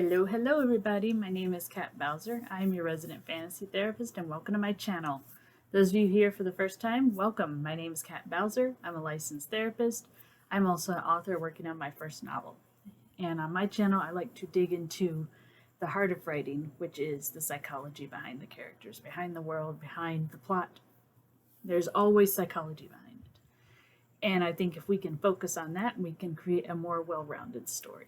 Hello everybody. My name is Kat Bowser. I am your resident fantasy therapist and welcome to my channel. Those of you here for the first time, welcome. My name is Kat Bowser. I'm a licensed therapist. I'm also an author working on my first novel. And on my channel, I like to dig into the heart of writing, which is the psychology behind the characters, behind the world, behind the plot. There's always psychology behind it. And I think if we can focus on that, we can create a more well-rounded story.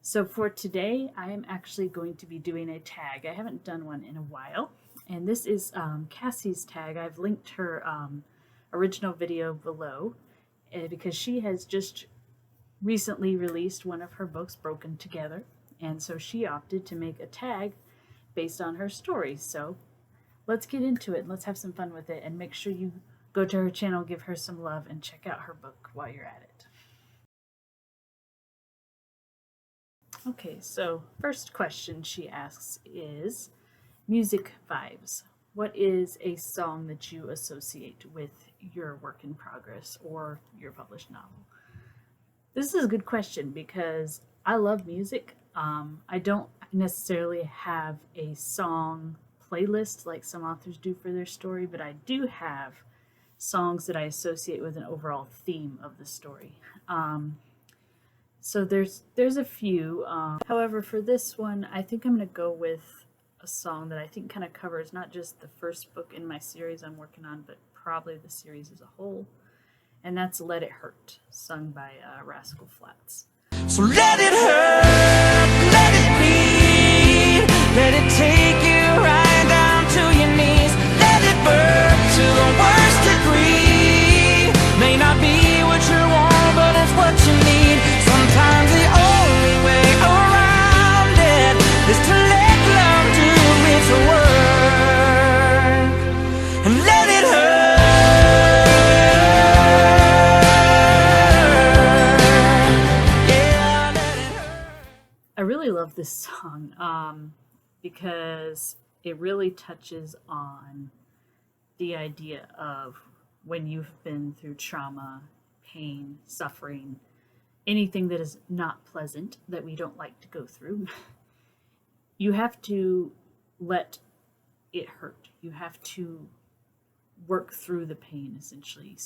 So for today, I am actually going to be doing a tag. I haven't done one in a while. And this is Cassie's tag. I've linked her original video below because she has just recently released one of her books, Broken Together. And so she opted to make a tag based on her story. So let's get into it. Let's have some fun with it. And make sure you go to her channel, give her some love, and check out her book while you're at it. Okay, so first question she asks is music vibes. What is a song that you associate with your work in progress or your published novel? This is a good question because I love music. I don't necessarily have a song playlist like some authors do for their story, but I do have songs that I associate with an overall theme of the story. So there's a few. However, for this one, I think I'm going to go with a song that I think kind of covers not just the first book in my series I'm working on, but probably the series as a whole. And that's Let It Hurt, sung by Rascal Flatts. So let it hurt, let it bleed, let it take you right down to your knees. Let it burn to the worst degree. May not be what you want, but it's what you need. Sometimes the only way around it is to let love do its work and let it hurt. Yeah, let it hurt. I really love this song because it really touches on the idea of when you've been through trauma, pain, suffering, anything that is not pleasant that we don't like to go through. You have to let it hurt. You have to work through the pain, essentially.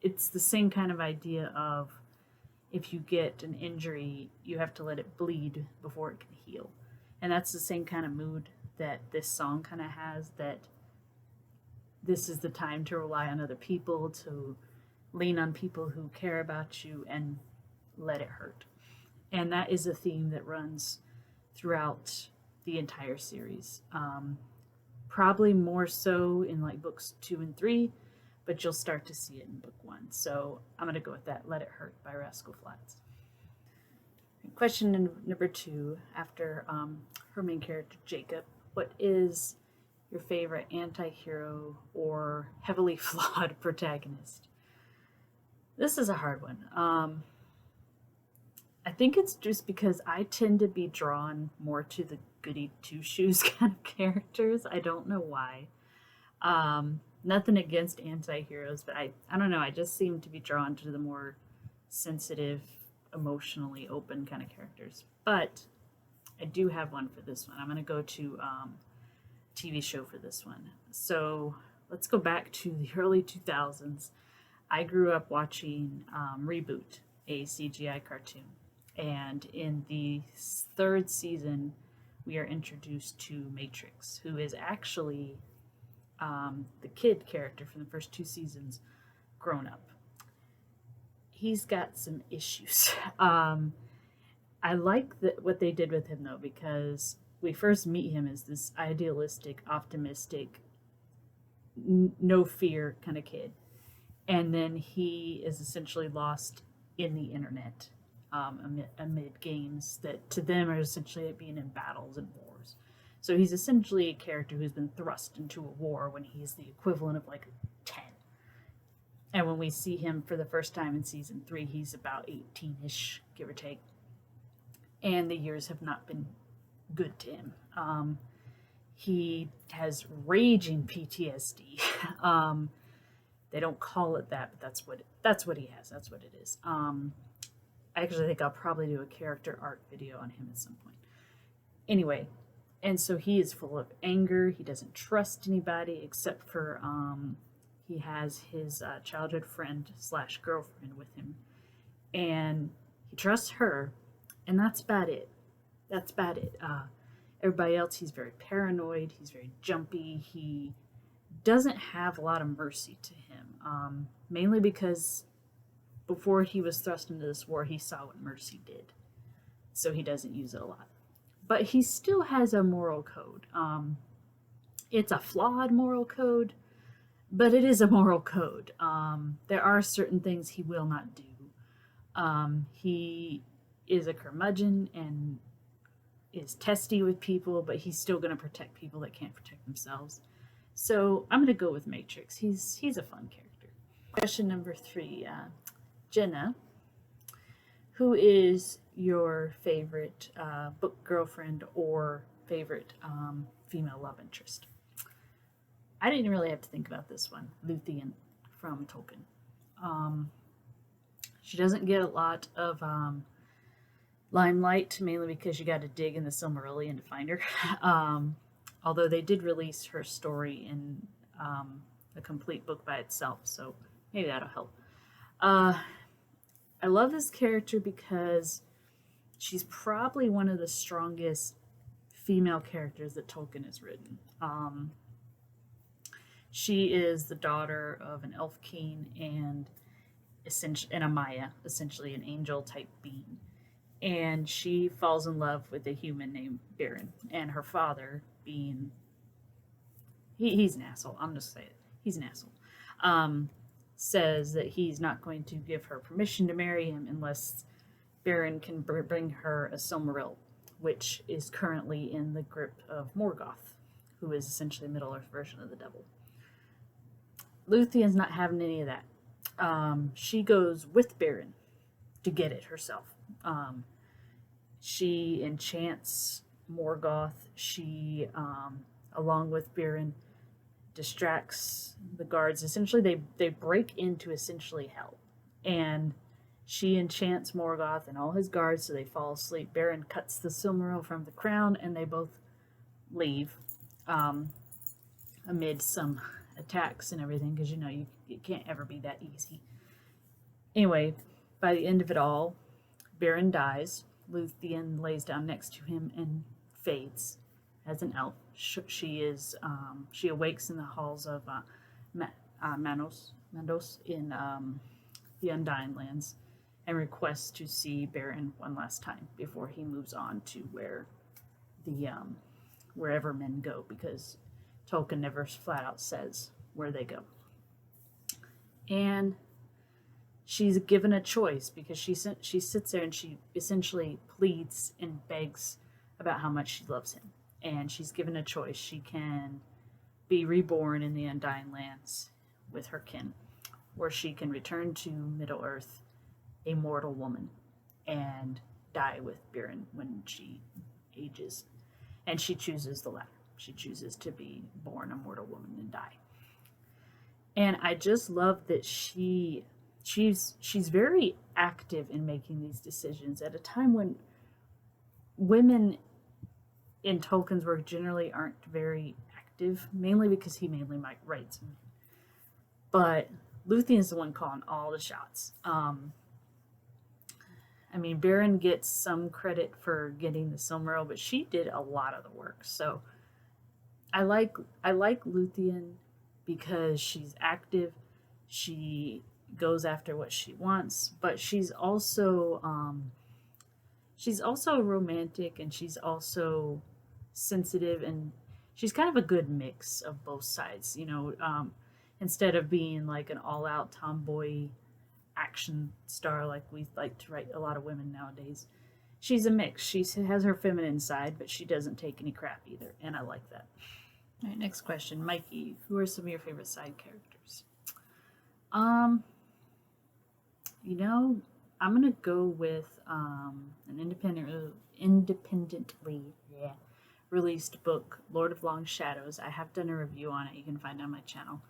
It's the same kind of idea of if you get an injury, you have to let it bleed before it can heal. And that's the same kind of mood that this song kind of has, that this is the time to rely on other people, to lean on people who care about you and let it hurt. And that is a theme that runs throughout the entire series. Probably more so in like books 2 and 3, but you'll start to see it in book 1. So I'm going to go with that, Let It Hurt by Rascal Flatts. Question number 2, after her main character, Jacob, what is your favorite anti-hero or heavily flawed protagonist? This is a hard one. I think it's just because I tend to be drawn more to the goody two-shoes kind of characters. I don't know why. Nothing against anti-heroes, but I don't know. I just seem to be drawn to the more sensitive, emotionally open kind of characters. But I do have one for this one. I'm going to go to TV show for this one. So let's go back to the early 2000s. I grew up watching Reboot, a CGI cartoon. And in the 3rd season, we are introduced to Matrix, who is actually the kid character from the first 2 seasons grown up. He's got some issues. I like what they did with him, though, because we first meet him as this idealistic, optimistic, no fear kind of kid. And then he is essentially lost in the internet amid games that to them are essentially being in battles and wars. So he's essentially a character who's been thrust into a war when he's the equivalent of like 10. And when we see him for the first time in season 3, he's about 18-ish, give or take. And the years have not been good to him. He has raging PTSD. They don't call it that, but that's what he has. That's what it is. I actually think I'll probably do a character arc video on him at some point. Anyway, and so he is full of anger. He doesn't trust anybody except for he has his childhood friend slash girlfriend with him, and he trusts her, and that's about it. That's about it. Everybody else, he's very paranoid. He's very jumpy. He doesn't have a lot of mercy to him, mainly because before he was thrust into this war, he saw what mercy did, so he doesn't use it a lot. But he still has a moral code. It's a flawed moral code, but it is a moral code. There are certain things he will not do. He is a curmudgeon and is testy with people, but he's still going to protect people that can't protect themselves. So I'm going to go with Matrix. He's a fun character. Question number 3. Jenna, who is your favorite book girlfriend or favorite female love interest? I didn't really have to think about this one. Luthien from Tolkien. She doesn't get a lot of limelight, mainly because you got to dig in the Silmarillion to find her. Although they did release her story in a complete book by itself, so maybe that'll help. I love this character because she's probably one of the strongest female characters that Tolkien has written. She is the daughter of an elf king and a Maya, essentially an angel type being. And she falls in love with a human named Baron, and her father being he's an asshole. I'm just saying it. He's an asshole. Says that he's not going to give her permission to marry him unless Baron can bring her a Silmaril, which is currently in the grip of Morgoth, who is essentially a Middle-earth version of the devil. Luthien's not having any of that. She goes with Baron to get it herself. She enchants Morgoth. She, along with Baron, distracts the guards. Essentially, they break into essentially hell. And she enchants Morgoth and all his guards so they fall asleep. Baron cuts the Silmaril from the crown and they both leave amid some attacks and everything, because it can't ever be that easy. Anyway, by the end of it all, Baron dies. Luthien lays down next to him and fades as an elf. She awakes in the halls of Mandos in the Undying Lands and requests to see Baron one last time before he moves on to where wherever men go, because Tolkien never flat out says where they go. And she's given a choice because she sits there and she essentially pleads and begs about how much she loves him. And she's given a choice. She can be reborn in the Undying Lands with her kin, or she can return to Middle-earth, a mortal woman, and die with Baron when she ages. And she chooses the latter. She chooses to be born a mortal woman and die. And I just love that she's very active in making these decisions at a time when women in Tolkien's work generally aren't very active, mainly because he mainly writes men. But Luthien's the one calling all the shots. Baron gets some credit for getting the Silmaril, but she did a lot of the work. So I like Luthien because she's active. She goes after what she wants, but she's also romantic, and she's also sensitive, and she's kind of a good mix of both sides. Instead of being like an all-out tomboy action star like we like to write a lot of women nowadays, she's a mix. She has her feminine side, but she doesn't take any crap either, and I like that. All right, next question. Mikey, who are some of your favorite side characters? I'm gonna go with an independently released book, Lord of Long Shadows. I have done a review on it. You can find it on my channel.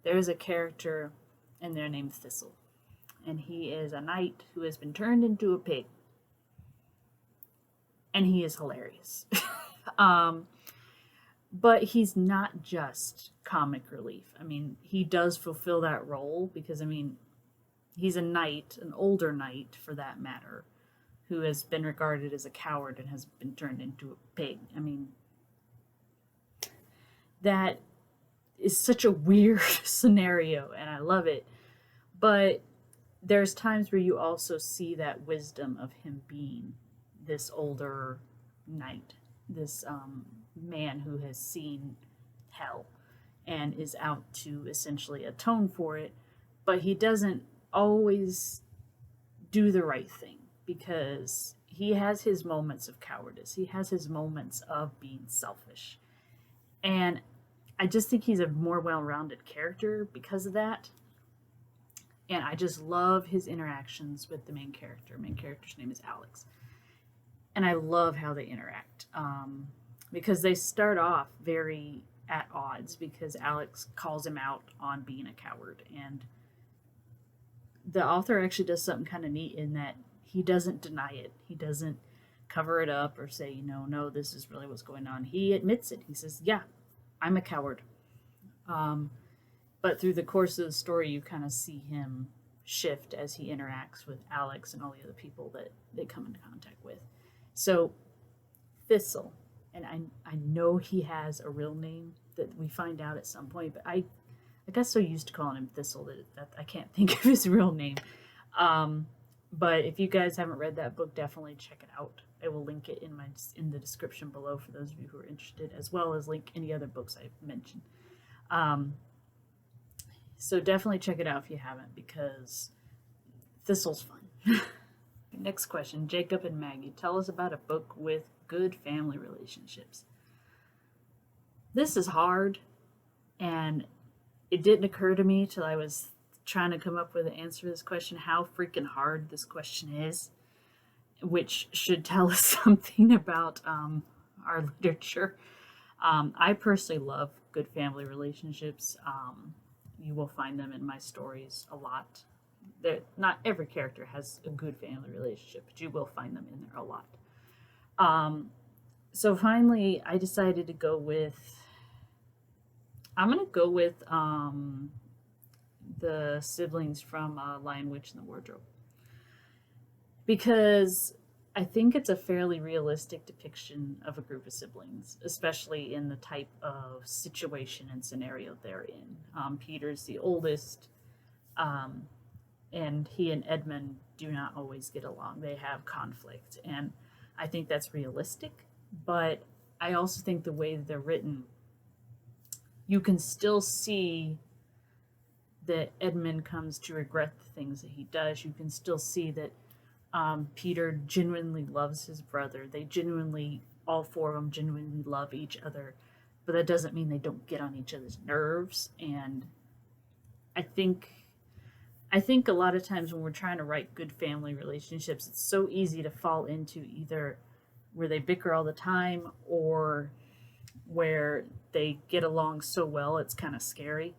There is a character in there named Thistle. and he is a knight who has been turned into a pig. And he is hilarious. But he's not just comic relief. I mean, he does fulfill that role because, I mean, he's a knight, an older knight for that matter, who has been regarded as a coward and has been turned into a pig. I mean, that is such a weird scenario, and I love it. But there's times where you also see that wisdom of him being this older knight, this man who has seen hell and is out to essentially atone for it, but he doesn't always do the right thing because he has his moments of cowardice. He has his moments of being selfish. And I just think he's a more well-rounded character because of that. And I just love his interactions with the main character. Main character's name is Alex. And I love how they interact because they start off very at odds because Alex calls him out on being a coward. And the author actually does something kind of neat in that he doesn't deny it. He doesn't cover it up or say, no, this is really what's going on. He admits it. He says, yeah, I'm a coward. But through the course of the story, you kind of see him shift as he interacts with Alex and all the other people that they come into contact with. So Thistle, and I know he has a real name that we find out at some point, but I got so used to calling him Thistle that I can't think of his real name. But if you guys haven't read that book, definitely check it out. I will link it in the description below for those of you who are interested, as well as link any other books I've mentioned. So definitely check it out if you haven't, because Thistle's fun. Next question, Jacob and Maggie. Tell us about a book with good family relationships. This is hard, and it didn't occur to me till I was trying to come up with an answer to this question, how freaking hard this question is, which should tell us something about our literature. I personally love good family relationships. You will find them in my stories a lot. Not every character has a good family relationship, but you will find them in there a lot. So finally, I decided to go with, I'm going to go with the siblings from Lion, Witch, and the Wardrobe. Because I think it's a fairly realistic depiction of a group of siblings, especially in the type of situation and scenario they're in. Peter's the oldest, and he and Edmund do not always get along. They have conflict, and I think that's realistic, but I also think the way that they're written, you can still see that Edmund comes to regret the things that he does. You can still see that Peter genuinely loves his brother. They genuinely, all four of them genuinely love each other, but that doesn't mean they don't get on each other's nerves. And I think a lot of times when we're trying to write good family relationships, it's so easy to fall into either where they bicker all the time or where they get along so well it's kind of scary.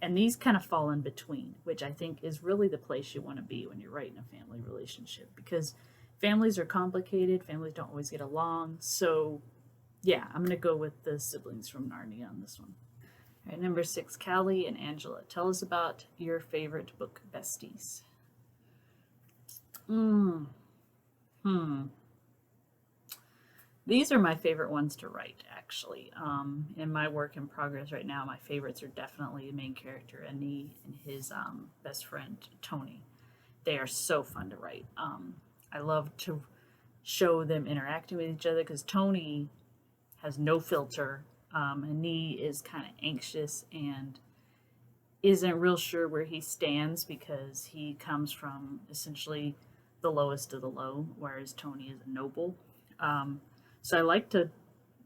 And these kind of fall in between, which I think is really the place you want to be when you're writing a family relationship, because families are complicated. Families don't always get along. So yeah, I'm going to go with the siblings from Narnia on this one. All right, number 6, Callie and Angela. Tell us about your favorite book, Besties. These are my favorite ones to write, actually. In my work in progress right now, my favorites are definitely the main character, Annie, and his best friend, Tony. They are so fun to write. I love to show them interacting with each other because Tony has no filter. Annie is kind of anxious and isn't real sure where he stands because he comes from essentially the lowest of the low, whereas Tony is a noble. So I like to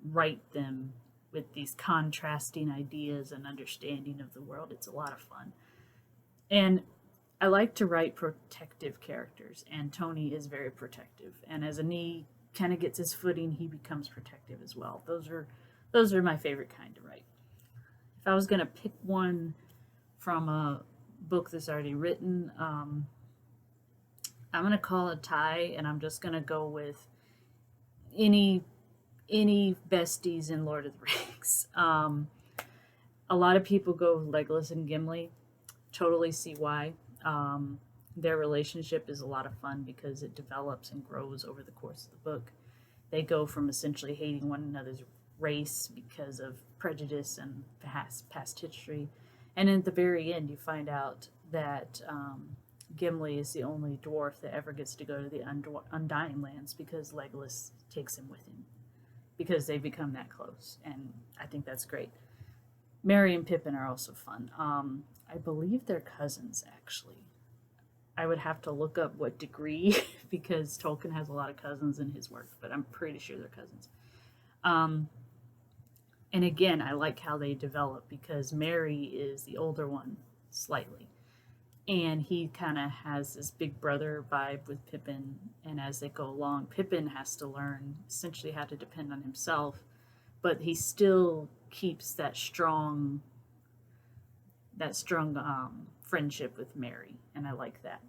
write them with these contrasting ideas and understanding of the world. It's a lot of fun. And I like to write protective characters, and Tony is very protective. And as Annie kind of gets his footing, he becomes protective as well. Those are my favorite kind to write. If I was going to pick one from a book that's already written. I'm gonna call a tie, and I'm just gonna go with any besties in Lord of the Rings. A lot of people go with Legolas and Gimli. Totally see why. Their relationship is a lot of fun because it develops and grows over the course of the book. They go from essentially hating one another's race because of prejudice and past history, and at the very end, you find out that Gimli is the only dwarf that ever gets to go to the Undying Lands because Legolas takes him with him because they become that close, and I think that's great. Merry and Pippin are also fun. I believe they're cousins, actually. I would have to look up what degree because Tolkien has a lot of cousins in his work, but I'm pretty sure they're cousins. And again, I like how they develop because Merry is the older one, slightly. And he kind of has this big brother vibe with Pippin. And as they go along, Pippin has to learn essentially how to depend on himself, but he still keeps that strong friendship with Merry, and I like that.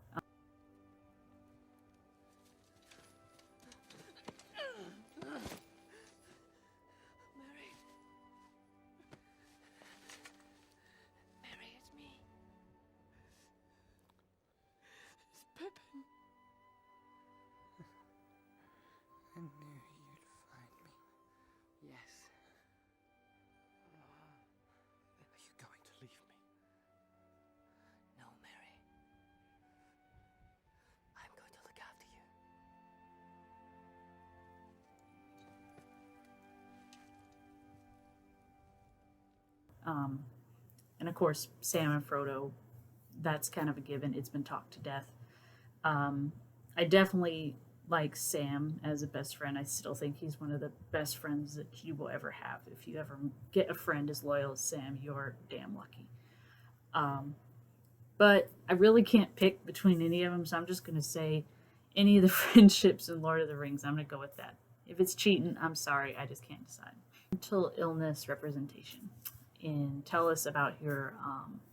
Mary, it's me. It's Pippin. I knew you'd find me. Yes. Are you going to leave me? No, Mary. I'm going to look after you. And of course, Sam and Frodo, that's kind of a given. It's been talked to death. I definitely like Sam as a best friend. I still think he's one of the best friends that you will ever have. If you ever get a friend as loyal as Sam, you're damn lucky. But I really can't pick between any of them, so I'm just going to say any of the friendships in Lord of the Rings. I'm going to go with that. If it's cheating, I'm sorry, I just can't decide. Mental illness representation. And tell us about your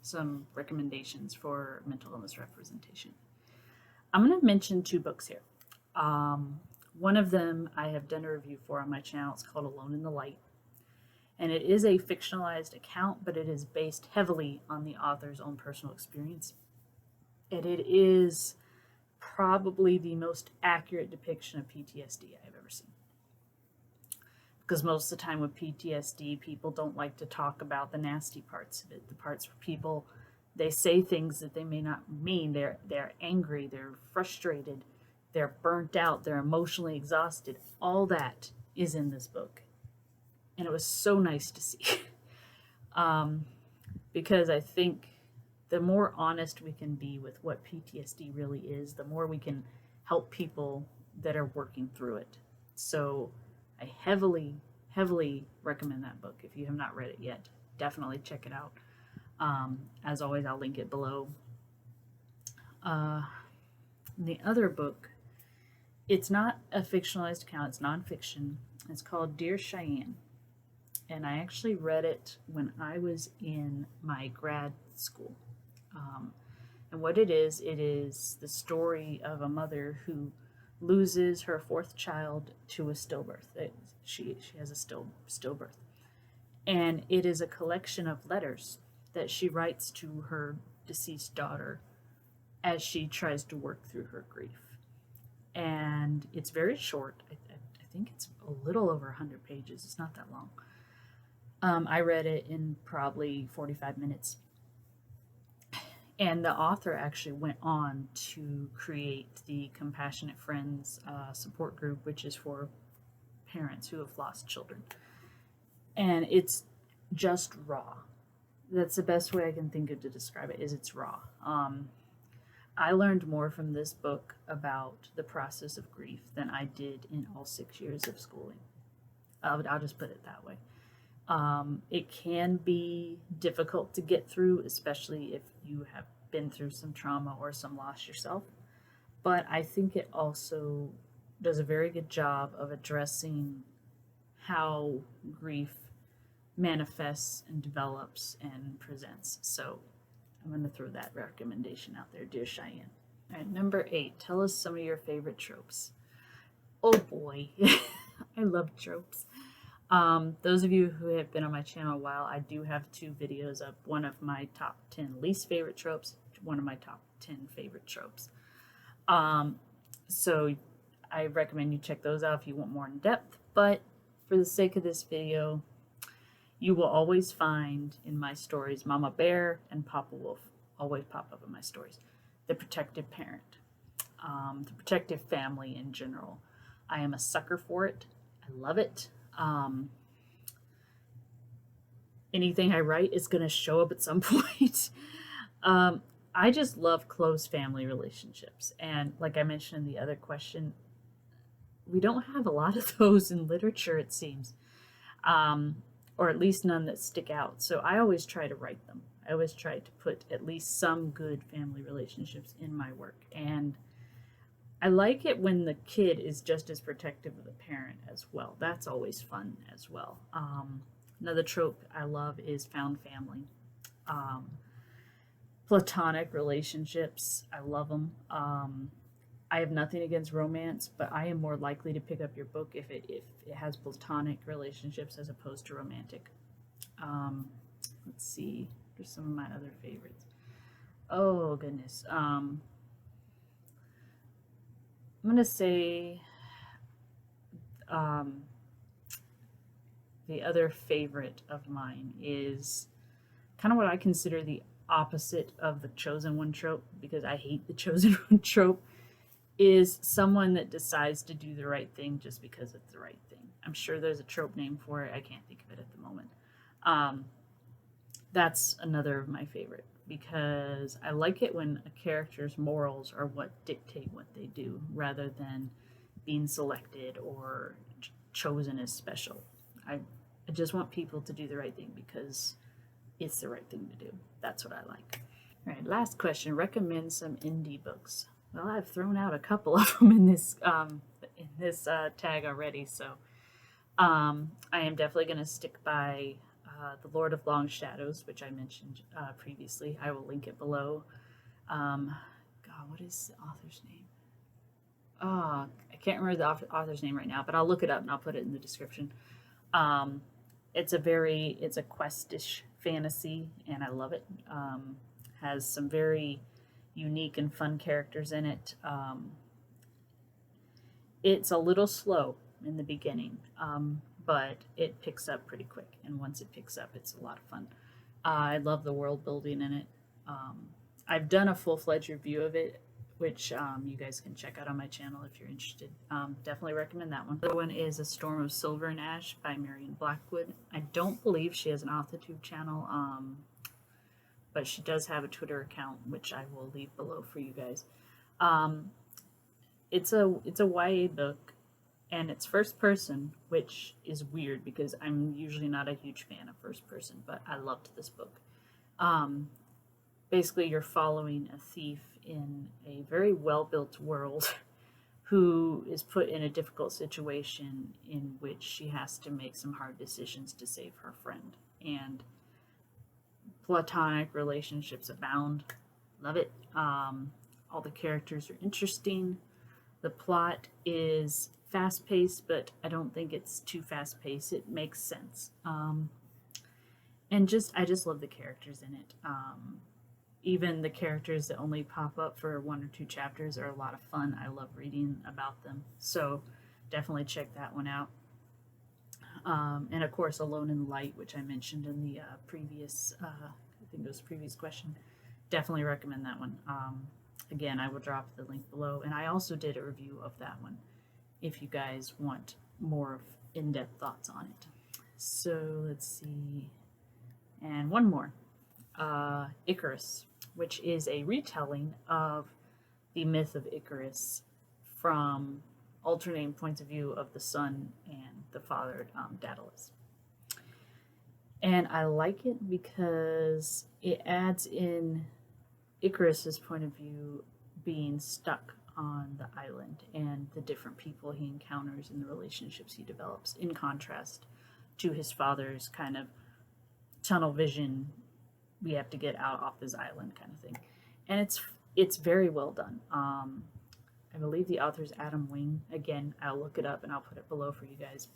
some recommendations for mental illness representation. I'm going to mention 2 books here. One of them I have done a review for on my channel. It's called Alone in the Light. And it is a fictionalized account, but it is based heavily on the author's own personal experience. And it is probably the most accurate depiction of PTSD I've ever seen. Because most of the time with PTSD, people don't like to talk about the nasty parts of it. The parts where people, they say things that they may not mean. They're angry, they're frustrated, they're burnt out, they're emotionally exhausted. All that is in this book. And it was so nice to see. Because I think the more honest we can be with what PTSD really is, the more we can help people that are working through it. So I heavily recommend that book. If you have not read it yet, definitely check it out. As always, I'll link it below. The other book, it's not a fictionalized account, it's nonfiction. It's called Dear Cheyenne. And I actually read it when I was in my grad school. And what it is the story of a mother who loses her 4th child to a stillbirth. She has a stillbirth. And it is a collection of letters that she writes to her deceased daughter as she tries to work through her grief. And it's very short. I think it's a little over 100 pages. It's not that long. I read it in probably 45 minutes. And the author actually went on to create the Compassionate Friends support group, which is for parents who have lost children. And it's just raw. That's the best way I can think of to describe it, is it's raw. I learned more from this book about the process of grief than I did in all 6 years of schooling. I'll just put it that way. It can be difficult to get through, especially if you have been through some trauma or some loss yourself. But I think it also does a very good job of addressing how grief manifests and develops and presents. So I'm going to throw that recommendation out there, dear Cheyenne. All right, number 8. Tell us some of your favorite tropes. Oh boy, I love tropes. Those of you who have been on my channel a while, I do have 2 videos up. One of my top 10 least favorite tropes, one of my top 10 favorite tropes. So I recommend you check those out if you want more in depth. But for the sake of this video, you will always find in my stories Mama Bear and Papa Wolf always pop up in my stories. The protective parent, the protective family in general. I am a sucker for it. I love it. Anything I write is going to show up at some point. I just love close family relationships. And like I mentioned in the other question, we don't have a lot of those in literature, it seems. Or at least none that stick out. So I always try to write them. I always try to put at least some good family relationships in my work. And I like it when the kid is just as protective of the parent as well. That's always fun as well. Another trope I love is found family. Platonic relationships, I love them. I have nothing against romance, but I am more likely to pick up your book if it has platonic relationships as opposed to romantic. Let's see, there's some of my other favorites. Oh goodness. I'm gonna say the other favorite of mine is kind of what I consider the opposite of the chosen one trope, because I hate the chosen one trope, is someone that decides to do the right thing just because it's the right thing. I'm sure there's a trope name for it. I can't think of it at the moment. That's another of my favorite, because I like it when a character's morals are what dictate what they do rather than being selected or chosen as special. I just want people to do the right thing because it's the right thing to do. That's what I like. All right, last question. Recommend some indie books. Well, I've thrown out a couple of them in this tag already, so I am definitely going to stick by The Lord of Long Shadows, which I mentioned previously. I will link it below. God, what is the author's name? Oh, I can't remember the author's name right now, but I'll look it up and I'll put it in the description. It's a quest-ish fantasy, and I love it. Has some very unique and fun characters in it. It's a little slow in the beginning, but it picks up pretty quick, and once it picks up, it's a lot of fun. I love the world building in it. I've done a full-fledged review of it, which you guys can check out on my channel if you're interested. Definitely recommend that one. The other one is A Storm of Silver and Ash by Marion Blackwood. I don't believe she has an AuthorTube channel, but she does have a Twitter account, which I will leave below for you guys. It's a YA book, and it's first person, which is weird because I'm usually not a huge fan of first person, but I loved this book. Basically, you're following a thief in a very well-built world who is put in a difficult situation in which she has to make some hard decisions to save her friend. And platonic relationships abound. Love it. All the characters are interesting. The plot is fast-paced, but I don't think it's too fast-paced. It makes sense. And I just love the characters in it. Even the characters that only pop up for 1 or 2 chapters are a lot of fun. I love reading about them. So definitely check that one out. And of course, Alone in the Light, which I mentioned in the previous, I think it was the previous question. Definitely recommend that one. Again, I will drop the link below. And I also did a review of that one if you guys want more in-depth thoughts on it. So let's see. And one more. Icarus, which is a retelling of the myth of Icarus from alternating points of view of the son and the father, Daedalus. And I like it because it adds in Icarus's point of view being stuck on the island and the different people he encounters and the relationships he develops, in contrast to his father's kind of tunnel vision we have to get out off this island kind of thing. And it's very well done. I believe the author's Adam Wing. Again, I'll look it up and I'll put it below for you guys.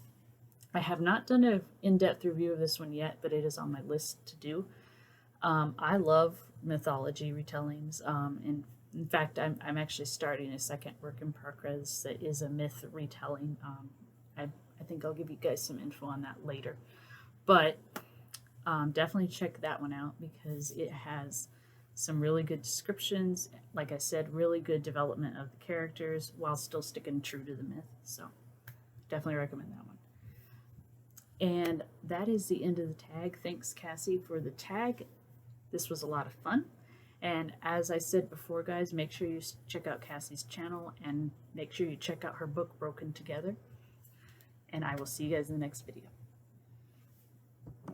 I have not done an in-depth review of this one yet, but it is on my list to do. I love mythology retellings. And in fact, I'm actually starting a second work in progress that is a myth retelling. I think I'll give you guys some info on that later. But definitely check that one out because it has some really good descriptions. Like I said, really good development of the characters while still sticking true to the myth. So definitely recommend that one. And that is the end of the tag. Thanks, Cassie, for the tag. This was a lot of fun. And as I said before, guys, make sure you check out Cassie's channel and make sure you check out her book, Broken Together. And I will see you guys in the next video.